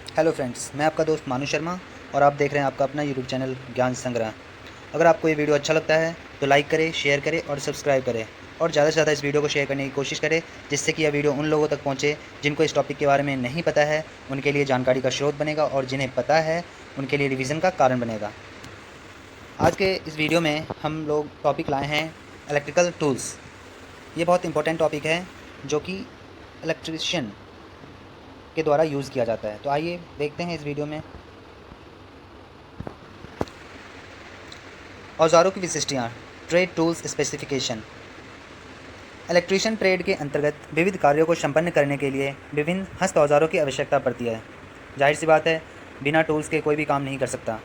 Hello friends, मैं आपका दोस्त मानु शर्मा और आप देख रहे हैं आपका अपना यूट्यूब चैनल ज्ञान संग्रह। अगर आपको ये वीडियो अच्छा लगता है तो लाइक करें, शेयर करें और सब्सक्राइब करें और ज़्यादा से ज़्यादा इस वीडियो को शेयर करने की कोशिश करें, जिससे कि यह वीडियो उन लोगों तक पहुँचे जिनको इस टॉपिक के बारे में नहीं पता है, उनके लिए जानकारी का स्रोत बनेगा और जिन्हें पता है उनके लिए रिवीजन का कारण बनेगा। आज के इस वीडियो में हम लोग टॉपिक लाए हैं इलेक्ट्रिकल टूल्स। ये बहुत इंपॉर्टेंट टॉपिक है जो कि इलेक्ट्रिशियन के द्वारा यूज़ किया जाता है। तो आइए देखते हैं इस वीडियो में। औजारों की विशिष्टियाँ, trade tools specification. Electrician trade के अंतर्गत विविध कार्यों को संपन्न करने के लिए विभिन्न हस्त औजारों की आवश्यकता पड़ती है। जाहिर सी बात है, बिना टूल्स के कोई भी काम नहीं कर सकता,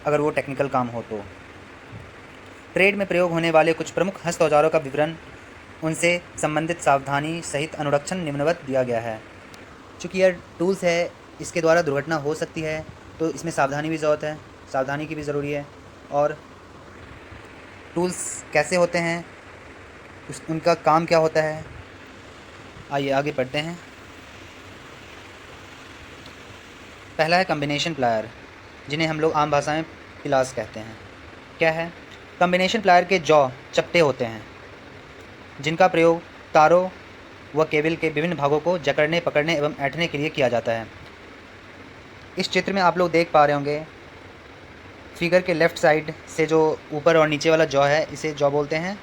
अगर वो टेक्निकल काम हो तो। ट्रेड में प्रयोग होने वाले कुछ प्रमुख हस्त औजारों का विवरण, उनसे संबंधित सावधानी सहित अनुरक्षण निम्नवत दिया गया है। चूँकि यह टूल्स है, इसके द्वारा दुर्घटना हो सकती है, तो इसमें सावधानी भी ज़रूरत है, सावधानी की भी ज़रूरी है। और टूल्स कैसे होते हैं, उनका काम क्या होता है, आइए आगे पढ़ते हैं। पहला है कम्बिनेशन प्लायर, जिन्हें हम लोग आम भाषा में पिलास कहते हैं। क्या है? कम्बिनेशन प्लायर के जॉ चपटे होते हैं, जिनका प्रयोग तारों व केबल के विभिन्न भागों को जकड़ने, पकड़ने एवं ऐंठने के लिए किया जाता है। इस चित्र में आप लोग देख पा रहे होंगे, फिगर के लेफ़्ट साइड से जो ऊपर और नीचे वाला जॉ है, इसे जॉ बोलते हैं,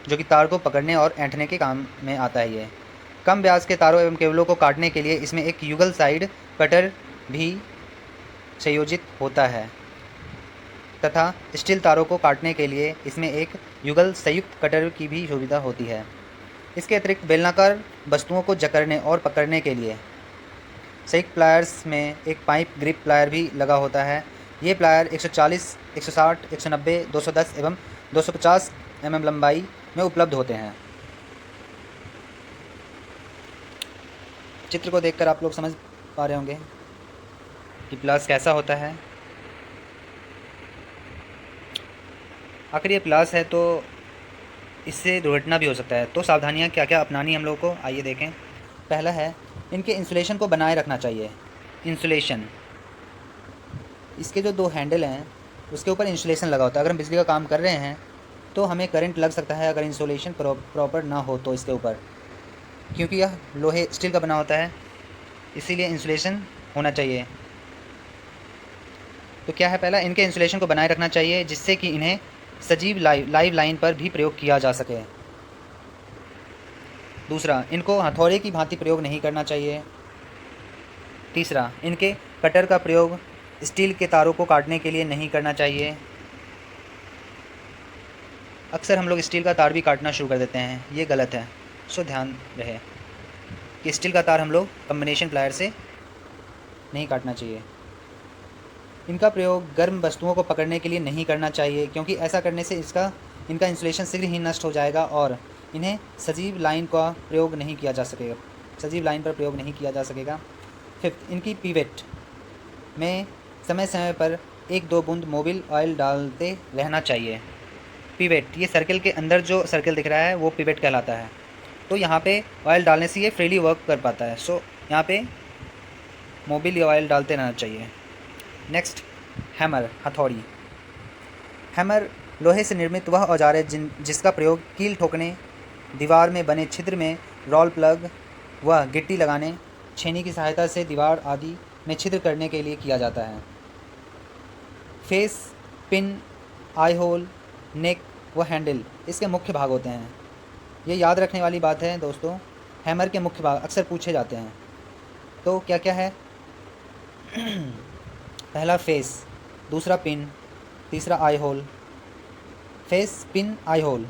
जो कि तार को पकड़ने और ऐंठने के काम में आता है। ये कम व्यास के तारों एवं केबलों को काटने के लिए इसमें एक युगल साइड कटर भी संयोजित होता है तथा स्टील तारों को काटने के लिए इसमें एक युगल संयुक्त कटर की भी सुविधा होती है। इसके अतिरिक्त बेलनाकार वस्तुओं को जकड़ने और पकड़ने के लिए संयुक्त प्लायर्स में एक पाइप ग्रिप प्लायर भी लगा होता है। ये प्लायर 140, 160, 190, 210 एवं 250 लंबाई में उपलब्ध होते हैं। चित्र को देखकर आप लोग समझ पा रहे होंगे कि प्लास कैसा होता है। आखिर ये प्लास है तो इससे दुर्घटना भी हो सकता है, तो सावधानियां क्या क्या अपनानी हम लोग को, आइए देखें। पहला है, इनके इंसुलेशन को बनाए रखना चाहिए। इंसुलेशन, इसके जो दो हैंडल हैं उसके ऊपर इंसुलेशन लगा होता है। अगर हम बिजली का काम कर रहे हैं तो हमें करंट लग सकता है अगर इंसुलेशन प्रॉपर ना हो तो इसके ऊपर, क्योंकि यह लोहे स्टील का बना होता है, इसीलिए इंसुलेशन होना चाहिए। तो क्या है, पहला, इनके इंसुलेशन को बनाए रखना चाहिए जिससे कि इन्हें सजीव लाइव लाइन पर भी प्रयोग किया जा सके। दूसरा, इनको हथौड़े की भांति प्रयोग नहीं करना चाहिए। तीसरा, इनके कटर का प्रयोग स्टील के तारों को काटने के लिए नहीं करना चाहिए। अक्सर हम लोग स्टील का तार भी काटना शुरू कर देते हैं, ये गलत है। सो ध्यान रहे कि स्टील का तार हम लोग कम्बिनेशन प्लायर से नहीं काटना चाहिए। इनका प्रयोग गर्म वस्तुओं को पकड़ने के लिए नहीं करना चाहिए, क्योंकि ऐसा करने से इनका इंसुलेशन शीघ्र ही नष्ट हो जाएगा और इन्हें सजीव लाइन का प्रयोग नहीं किया जा सकेगा, सजीव लाइन पर प्रयोग नहीं किया जा सकेगा। फिफ्थ, इनकी पिवेट में समय समय पर 1-2 बूंद मोबिल ऑयल डालते रहना चाहिए। पिवेट, ये सर्कल के अंदर जो सर्कल दिख रहा है वो पिवेट कहलाता है। तो यहाँ पे ऑयल डालने से ये फ्रीली वर्क कर पाता है। सो यहाँ पे मोबिल या ऑयल डालते रहना चाहिए। नेक्स्ट, हैमर, हथौड़ी। हैमर लोहे से निर्मित वह औजार है जिसका प्रयोग कील ठोकने, दीवार में बने छिद्र में रोल प्लग व गिट्टी लगाने, छेनी की सहायता से दीवार आदि में छिद्र करने के लिए किया जाता है। फेस, पिन, आई होल, नेक व हैंडल इसके मुख्य भाग होते हैं। ये याद रखने वाली बात है दोस्तों, हैमर के मुख्य भाग अक्सर पूछे जाते हैं। तो क्या क्या है? पहला फेस, दूसरा पिन, तीसरा आई होल। फेस, पिन, आई होल।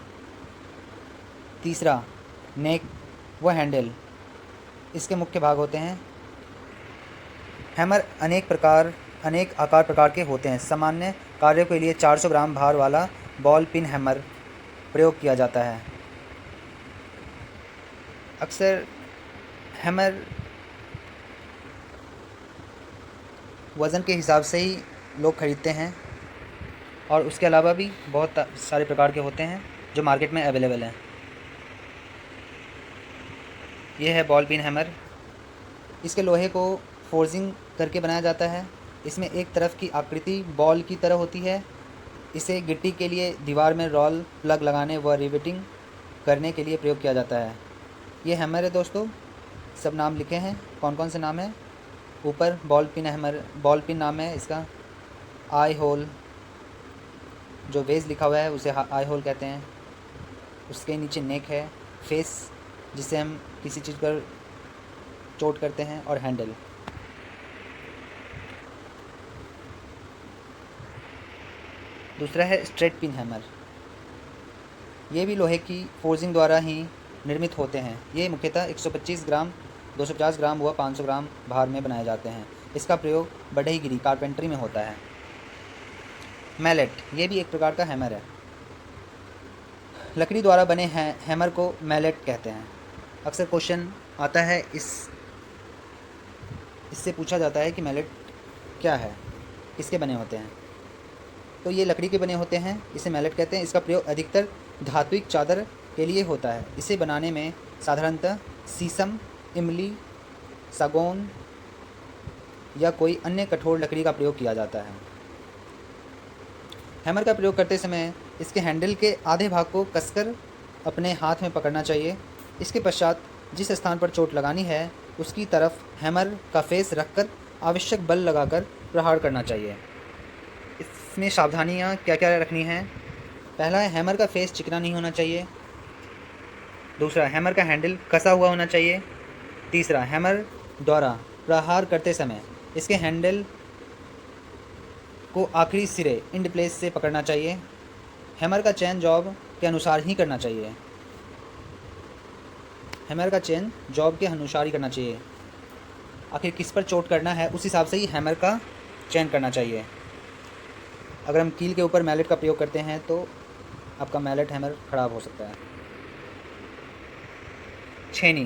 तीसरा नेक व हैंडल, इसके मुख्य भाग होते हैं। हैमर अनेक आकार प्रकार के होते हैं। सामान्य कार्यों के लिए 400 ग्राम भार वाला बॉल पिन हैमर प्रयोग किया जाता है। अक्सर हैमर वज़न के हिसाब से ही लोग ख़रीदते हैं और उसके अलावा भी बहुत सारे प्रकार के होते हैं जो मार्केट में अवेलेबल हैं। ये है बॉल पिन हैमर। इसके लोहे को फोर्जिंग करके बनाया जाता है। इसमें एक तरफ की आकृति बॉल की तरह होती है। इसे गिट्टी के लिए दीवार में रोल प्लग लगाने व रिवेटिंग करने के लिए प्रयोग किया जाता है। ये हैमर है दोस्तों, सब नाम लिखे हैं, कौन कौन से नाम हैं। ऊपर ball pin hammer, ball pin नाम है इसका। आई होल, जो वेज लिखा हुआ है उसे आई होल कहते हैं। उसके नीचे नेक है, फेस जिसे हम किसी चीज़ पर चोट करते हैं, और हैंडल। दूसरा है स्ट्रेट पिन हैमर। ये भी लोहे की फोर्जिंग द्वारा ही निर्मित होते हैं। ये मुख्यतः 125 ग्राम, 250 ग्राम व 500 ग्राम भार में बनाए जाते हैं। इसका प्रयोग बढ़ईगिरी कारपेंटरी में होता है। मैलेट, ये भी एक प्रकार का हैमर है। लकड़ी द्वारा बने हैमर को मैलेट कहते हैं। अक्सर क्वेश्चन आता है, इससे पूछा जाता है कि मैलेट क्या है, किसके बने होते हैं। तो ये लकड़ी के बने होते हैं, इसे मैलेट कहते हैं। इसका प्रयोग अधिकतर धात्विक चादर के लिए होता है। इसे बनाने में साधारणतः शीशम, इमली, सागौन या कोई अन्य कठोर लकड़ी का प्रयोग किया जाता है। हैमर का प्रयोग करते समय इसके हैंडल के आधे भाग को कसकर अपने हाथ में पकड़ना चाहिए। इसके पश्चात जिस स्थान पर चोट लगानी है उसकी तरफ हैमर का फेस रखकर आवश्यक बल लगाकर प्रहार करना चाहिए। इसमें सावधानियाँ क्या क्या रखनी हैं। पहला है, हैमर का फेस चिकना नहीं होना चाहिए। दूसरा, हैमर का हैंडल कसा हुआ होना चाहिए। तीसरा, हैमर द्वारा प्रहार करते समय इसके हैंडल को आखिरी सिरे इंड प्लेस से पकड़ना चाहिए। हैमर का चयन जॉब के अनुसार ही करना चाहिए। हैमर का चयन जॉब के अनुसार ही करना चाहिए। आखिर किस पर चोट करना है उस हिसाब से ही हैमर का चयन करना चाहिए। अगर हम कील के ऊपर मैलेट का प्रयोग करते हैं तो आपका मैलेट हैमर ख़राब हो सकता है। छेनी,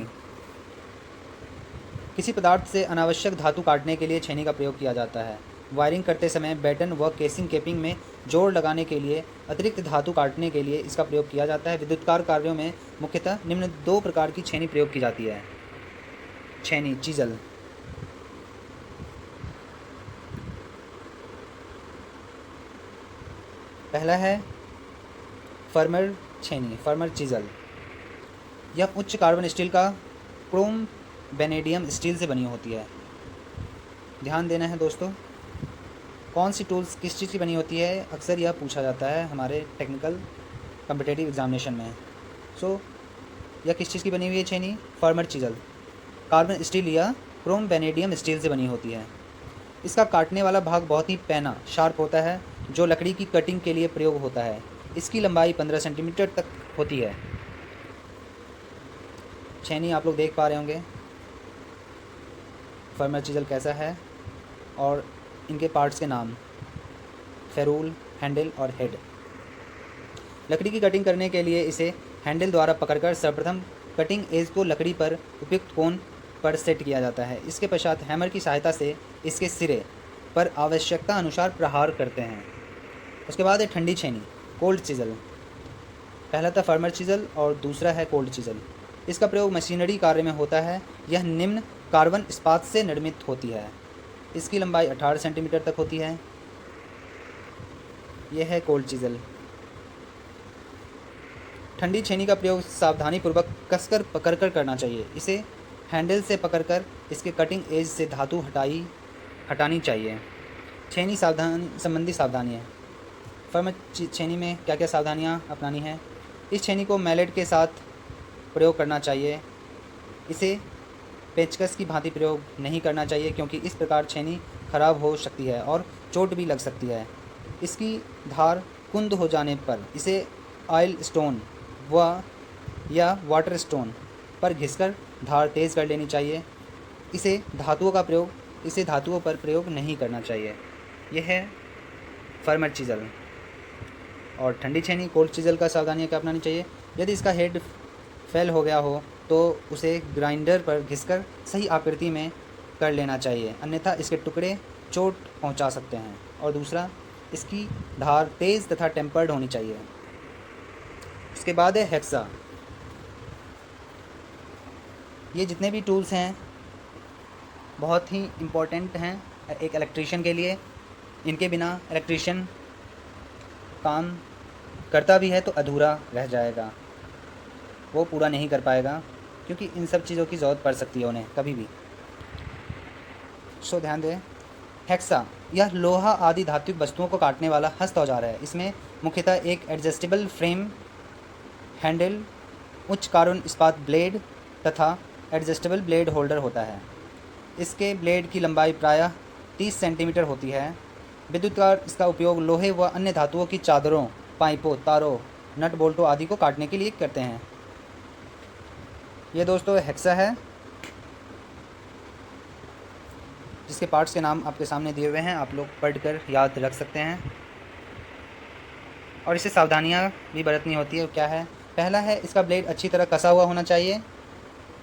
किसी पदार्थ से अनावश्यक धातु काटने के लिए छेनी का प्रयोग किया जाता है। वायरिंग करते समय बैटन व केसिंग केपिंग में जोड़ लगाने के लिए अतिरिक्त धातु काटने के लिए इसका प्रयोग किया जाता है। विद्युतकार कार्यों में मुख्यतः निम्न दो प्रकार की छेनी प्रयोग की जाती है। छेनी चीजल, पहला है फर्मर छेनी, फर्मर चीजल। यह उच्च कार्बन स्टील का क्रोम वेनेडियम स्टील से बनी होती है। ध्यान देना है दोस्तों, कौन सी टूल्स किस चीज़ की बनी होती है, अक्सर यह पूछा जाता है हमारे टेक्निकल कॉम्पिटिटिव एग्जामिनेशन में। यह किस चीज़ की बनी हुई है छेनी? फर्मर चीजल, कार्बन स्टील या क्रोम वेनेडियम स्टील से बनी होती है। इसका काटने वाला भाग बहुत ही पैना शार्प होता है जो लकड़ी की कटिंग के लिए प्रयोग होता है। इसकी लंबाई 15 सेंटीमीटर तक होती है। छेनी आप लोग देख पा रहे होंगे फर्मर चीजल कैसा है, और इनके पार्ट्स के नाम फेरूल, हैंडल और हेड। लकड़ी की कटिंग करने के लिए इसे हैंडल द्वारा पकड़कर सर्वप्रथम कटिंग एज को लकड़ी पर उपयुक्त कोण पर सेट किया जाता है। इसके पश्चात हैमर की सहायता से इसके सिरे पर आवश्यकता अनुसार प्रहार करते हैं। उसके बाद है ठंडी छेनी, कोल्ड चिजल। पहला था फर्मर चिजल और दूसरा है कोल्ड चिजल। इसका प्रयोग मशीनरी कार्य में होता है। यह निम्न कार्बन इस्पात से निर्मित होती है। इसकी लंबाई 18 सेंटीमीटर तक होती है। यह है कोल्ड चिजल। ठंडी छेनी का प्रयोग सावधानीपूर्वक कसकर पकड़कर करना चाहिए। इसे हैंडल से पकड़कर इसके कटिंग एज से धातु हटानी चाहिए। छेनी संबंधी सावधानियाँ। फर्मर छेनी में क्या क्या सावधानियाँ अपनानी है? इस छेनी को मैलेट के साथ प्रयोग करना चाहिए। इसे पेचकस की भांति प्रयोग नहीं करना चाहिए क्योंकि इस प्रकार छेनी खराब हो सकती है और चोट भी लग सकती है। इसकी धार कुंद हो जाने पर इसे ऑयल स्टोन या वाटर स्टोन पर घिसकर धार तेज़ कर लेनी चाहिए। इसे धातुओं पर प्रयोग नहीं करना चाहिए। यह है फर्मर चिजल। और ठंडी छेनी कोल्ड चिजल का सावधानियाँ क्या अपनानी चाहिए? यदि इसका हेड फेल हो गया हो तो उसे ग्राइंडर पर घिसकर सही आकृति में कर लेना चाहिए, अन्यथा इसके टुकड़े चोट पहुंचा सकते हैं। और दूसरा, इसकी धार तेज़ तथा टेम्पर्ड होनी चाहिए। इसके बाद है हेक्सा। ये जितने भी टूल्स हैं बहुत ही इम्पोर्टेंट हैं एक इलेक्ट्रीशियन के लिए। इनके बिना इलेक्ट्रीशियन काम करता भी है तो अधूरा रह जाएगा, वो पूरा नहीं कर पाएगा, क्योंकि इन सब चीज़ों की ज़रूरत पड़ सकती है उन्हें कभी भी। सो ध्यान दें। हेक्सा, यह लोहा आदि धात्विक वस्तुओं को काटने वाला हस्त औजार है। इसमें मुख्यतः एक एडजस्टेबल फ्रेम, हैंडल, उच्च कार्बन इस्पात ब्लेड तथा एडजस्टेबल ब्लेड होल्डर होता है। इसके ब्लेड की लंबाई प्रायः 30 सेंटीमीटर होती है। विद्युत इसका उपयोग लोहे व अन्य धातुओं की चादरों, पाइपों, तारों, नट बोल्टों आदि को काटने के लिए करते हैं। ये दोस्तों हेक्सा है, जिसके पार्ट्स के नाम आपके सामने दिए हुए हैं, आप लोग पढ़कर याद रख सकते हैं। और इससे सावधानियाँ भी बरतनी होती है। क्या है? पहला है, इसका ब्लेड अच्छी तरह कसा हुआ होना चाहिए।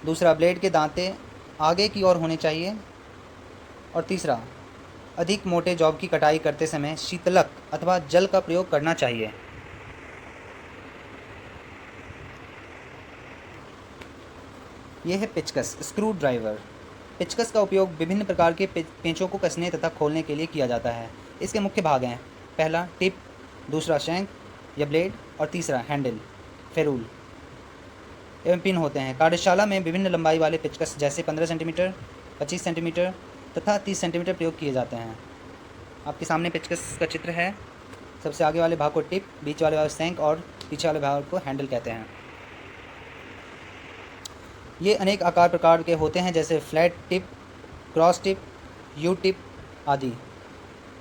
दूसरा, ब्लेड के दांते आगे की ओर होने चाहिए। और तीसरा, अधिक मोटे जॉब की कटाई करते समय शीतलक अथवा जल का प्रयोग करना चाहिए। यह है पेचकस, स्क्रू ड्राइवर। पेचकस का उपयोग विभिन्न प्रकार के पेंचों को कसने तथा खोलने के लिए किया जाता है। इसके मुख्य भाग हैं, पहला टिप, दूसरा शैंक या ब्लेड और तीसरा हैंडल, फेरूल एवं पिन होते हैं। कार्यशाला में विभिन्न लंबाई वाले पेचकस जैसे 15 सेंटीमीटर, 25 सेंटीमीटर तथा 30 सेंटीमीटर प्रयोग किए जाते हैं। आपके सामने पेचकस का चित्र है। सबसे आगे वाले भाग को टिप, बीच वाले भाग शैंक और पीछे वाले भाग को हैंडल कहते हैं। ये अनेक आकार प्रकार के होते हैं, जैसे flat tip, cross tip, you tip आदि।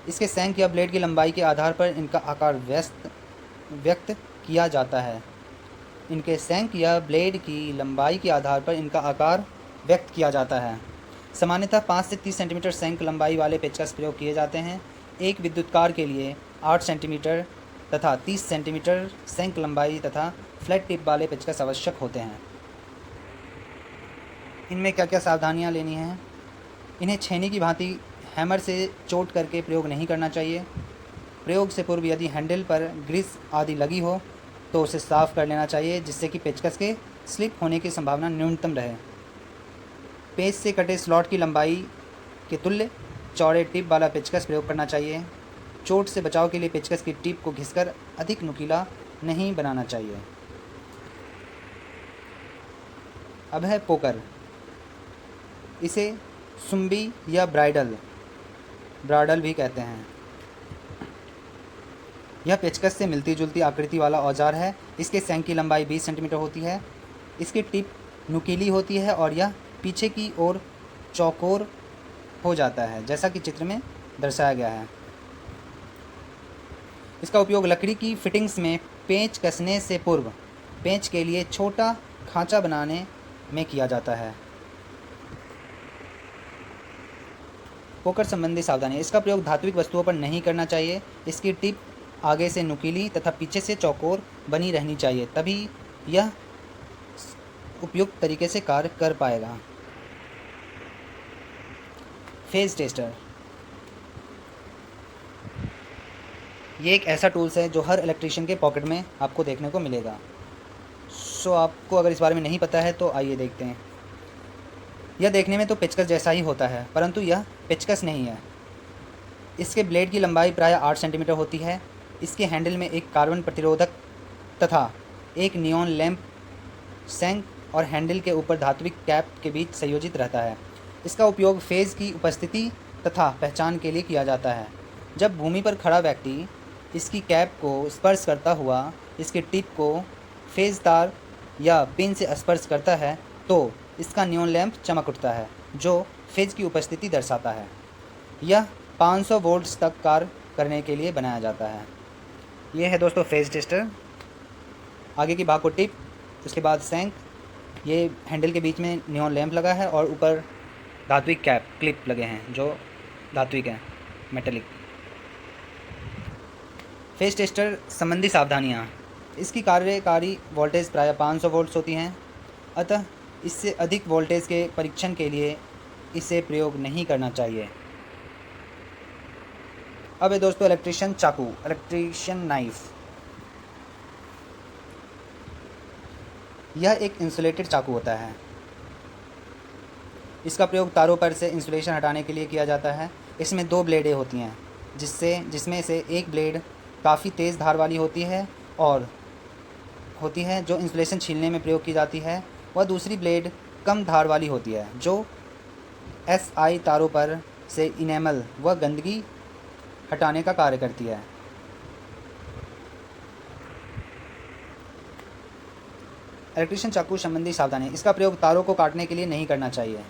इसके शैंक या ब्लेड की लंबाई के आधार पर इनका आकार व्यक्त किया जाता है। इनके शैंक या ब्लेड की लंबाई के आधार पर इनका आकार व्यक्त किया जाता है। सामान्यतः 5 से 30 सेंटीमीटर शैंक लंबाई वाले पेचकस प्रयोग किए जाते हैं। एक विद्युतकार के लिए 8 सेंटीमीटर तथा 30 सेंटीमीटर शैंक लंबाई तथा फ्लैट टिप वाले पेचकस आवश्यक होते हैं। इनमें क्या क्या सावधानियां लेनी हैं? इन्हें छेनी की भांति हैमर से चोट करके प्रयोग नहीं करना चाहिए। प्रयोग से पूर्व यदि हैंडल पर ग्रीस आदि लगी हो तो उसे साफ़ कर लेना चाहिए, जिससे कि पेचकस के स्लिप होने की संभावना न्यूनतम रहे। पेच से कटे स्लॉट की लंबाई के तुल्य चौड़े टिप वाला पेचकस प्रयोग करना चाहिए। चोट से बचाव के लिए पेचकस की टिप को घिसकर अधिक नुकीला नहीं बनाना चाहिए। अब है पोकर। इसे सुम्बी या ब्राडल भी कहते हैं। यह पेचकस से मिलती जुलती आकृति वाला औजार है। इसके शैंक की लंबाई 20 सेंटीमीटर होती है। इसकी टिप नुकीली होती है और यह पीछे की ओर चौकोर हो जाता है, जैसा कि चित्र में दर्शाया गया है। इसका उपयोग लकड़ी की फिटिंग्स में पेंच कसने से पूर्व पेंच के लिए छोटा खांचा बनाने में किया जाता है। पोकर संबंधी सावधानी। इसका प्रयोग धात्विक वस्तुओं पर नहीं करना चाहिए। इसकी टिप आगे से नुकीली तथा पीछे से चौकोर बनी रहनी चाहिए, तभी यह उपयुक्त तरीके से कार्य कर पाएगा। फेज टेस्टर, ये एक ऐसा टूल्स है जो हर इलेक्ट्रीशियन के पॉकेट में आपको देखने को मिलेगा। सो आपको अगर इस बारे में नहीं पता है तो आइए देखते हैं। यह देखने में तो पेचकस जैसा ही होता है, परंतु यह पेचकस नहीं है। इसके ब्लेड की लंबाई प्रायः 8 सेंटीमीटर होती है। इसके हैंडल में एक कार्बन प्रतिरोधक तथा एक नियॉन लैंप शैंक और हैंडल के ऊपर धात्विक कैप के बीच संयोजित रहता है। इसका उपयोग फेज की उपस्थिति तथा पहचान के लिए किया जाता है। जब भूमि पर खड़ा व्यक्ति इसकी कैप को स्पर्श करता हुआ इसके टिप को फेज तार या पिन से स्पर्श करता है तो इसका नियॉन लैंप चमक उठता है, जो फेज की उपस्थिति दर्शाता है। यह 500 वोल्ट्स तक कार्य करने के लिए बनाया जाता है। यह है दोस्तों फेज टेस्टर। आगे की भाग को टिप, उसके बाद शैंक, ये हैंडल के बीच में नियॉन लैंप लगा है और ऊपर धात्विक कैप क्लिप लगे हैं जो धात्विक हैं, मेटेलिक। फेज टेस्टर संबंधी सावधानियाँ। इसकी कार्यकारी वोल्टेज प्रायः 500 वोल्ट्स होती हैं, अतः इससे अधिक वोल्टेज के परीक्षण के लिए इसे प्रयोग नहीं करना चाहिए। अब है दोस्तों इलेक्ट्रीशियन चाकू, इलेक्ट्रीशियन नाइफ। यह एक इंसुलेटेड चाकू होता है। इसका प्रयोग तारों पर से इंसुलेशन हटाने के लिए किया जाता है। इसमें 2 ब्लेडें होती हैं, जिसमें से एक ब्लेड काफ़ी तेज़ धार वाली होती है जो इंसुलेशन छीलने में प्रयोग की जाती है, वह दूसरी ब्लेड कम धार वाली होती है जो SI तारों पर से इनेमल व गंदगी हटाने का कार्य करती है। इलेक्ट्रीशियन चाकू संबंधी सावधानी। इसका प्रयोग तारों को काटने के लिए नहीं करना चाहिए।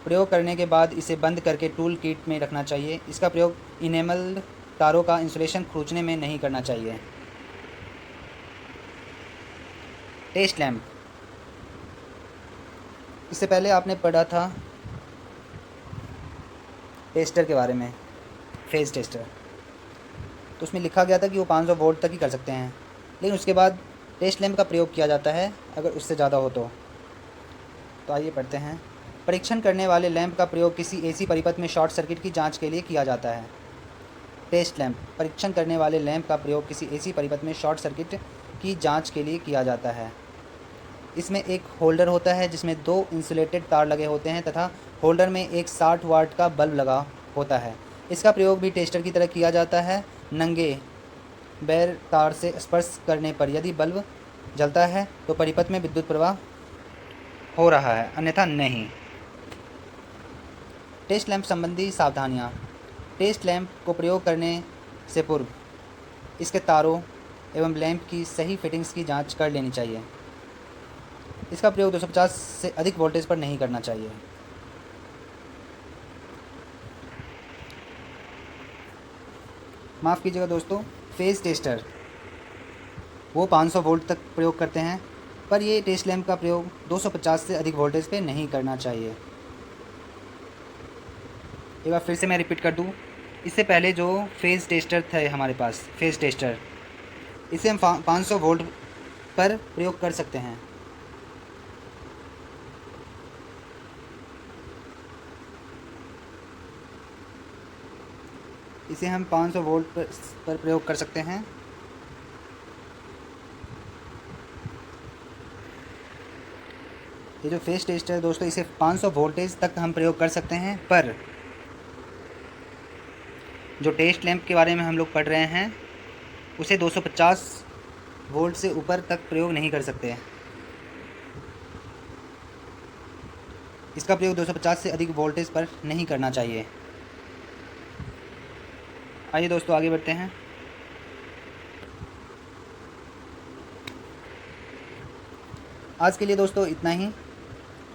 प्रयोग करने के बाद इसे बंद करके टूल किट में रखना चाहिए। इसका प्रयोग इनेमल्ड तारों का इंसुलेशन खींचने में नहीं करना चाहिए। Test lamp. इससे पहले आपने पढ़ा था टेस्टर के बारे में, फेज टेस्टर, तो उसमें लिखा गया था कि वो 500 वोल्ट तक ही कर सकते हैं, लेकिन उसके बाद टेस्ट लैंप का प्रयोग किया जाता है अगर उससे ज़्यादा हो तो आइए पढ़ते हैं। परीक्षण करने वाले लैंप का प्रयोग किसी AC परिपथ में शॉर्ट सर्किट की जांच के लिए किया जाता है। Test lamp. परीक्षण करने वाले लैंप का प्रयोग किसी AC परिपथ में शॉर्ट सर्किट की जांच के लिए किया जाता है। इसमें एक होल्डर होता है जिसमें 2 इंसुलेटेड तार लगे होते हैं तथा होल्डर में एक 60 वाट का बल्ब लगा होता है। इसका प्रयोग भी टेस्टर की तरह किया जाता है। नंगे बैर तार से स्पर्श करने पर यदि बल्ब जलता है तो परिपथ में विद्युत प्रवाह हो रहा है, अन्यथा नहीं। टेस्ट लैंप संबंधी सावधानियाँ। टेस्ट लैंप को प्रयोग करने से पूर्व इसके तारों एवं लैंप की सही फिटिंग्स की जांच कर लेनी चाहिए। इसका प्रयोग 250 से अधिक वोल्टेज पर नहीं करना चाहिए। माफ़ कीजिएगा दोस्तों, फेज टेस्टर वो 500 वोल्ट तक प्रयोग करते हैं, पर ये टेस्ट लैंप का प्रयोग 250 से अधिक वोल्टेज पे नहीं करना चाहिए। एक बार फिर से मैं रिपीट कर दूं, इससे पहले जो फेज टेस्टर थे हमारे पास, फेज टेस्टर, इसे हम 500 वोल्ट पर प्रयोग कर सकते हैं। इसे हम 500 वोल्ट पर प्रयोग कर सकते हैं। ये जो फेज टेस्टर है दोस्तों, इसे 500 वोल्टेज तक हम प्रयोग कर सकते हैं, पर जो टेस्ट लैंप के बारे में हम लोग पढ़ रहे हैं उसे 250 वोल्ट से ऊपर तक प्रयोग नहीं कर सकते। इसका प्रयोग 250 से अधिक वोल्टेज पर नहीं करना चाहिए। आइए दोस्तों आगे बढ़ते हैं। आज के लिए दोस्तों इतना ही।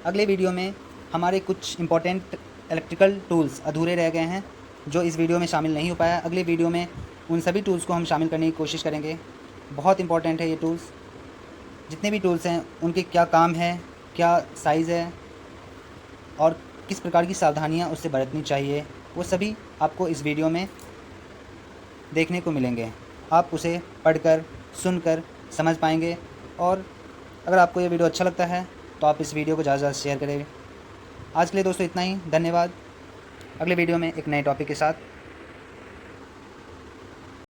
अगले वीडियो में हमारे कुछ इम्पोर्टेंट इलेक्ट्रिकल टूल्स अधूरे रह गए हैं जो इस वीडियो में शामिल नहीं हो पाया। अगले वीडियो में उन सभी टूल्स को हम शामिल करने की कोशिश करेंगे। बहुत इंपॉर्टेंट है ये टूल्स। जितने भी टूल्स हैं उनके क्या काम है, क्या साइज़ है और किस प्रकार की सावधानियां उससे बरतनी चाहिए, वो सभी आपको इस वीडियो में देखने को मिलेंगे। आप उसे पढ़कर, सुनकर समझ पाएंगे। और अगर आपको ये वीडियो अच्छा लगता है तो आप इस वीडियो को ज़्यादा से ज़्यादा शेयर करें। आज के लिए दोस्तों इतना ही। धन्यवाद। अगले वीडियो में एक नए टॉपिक के साथ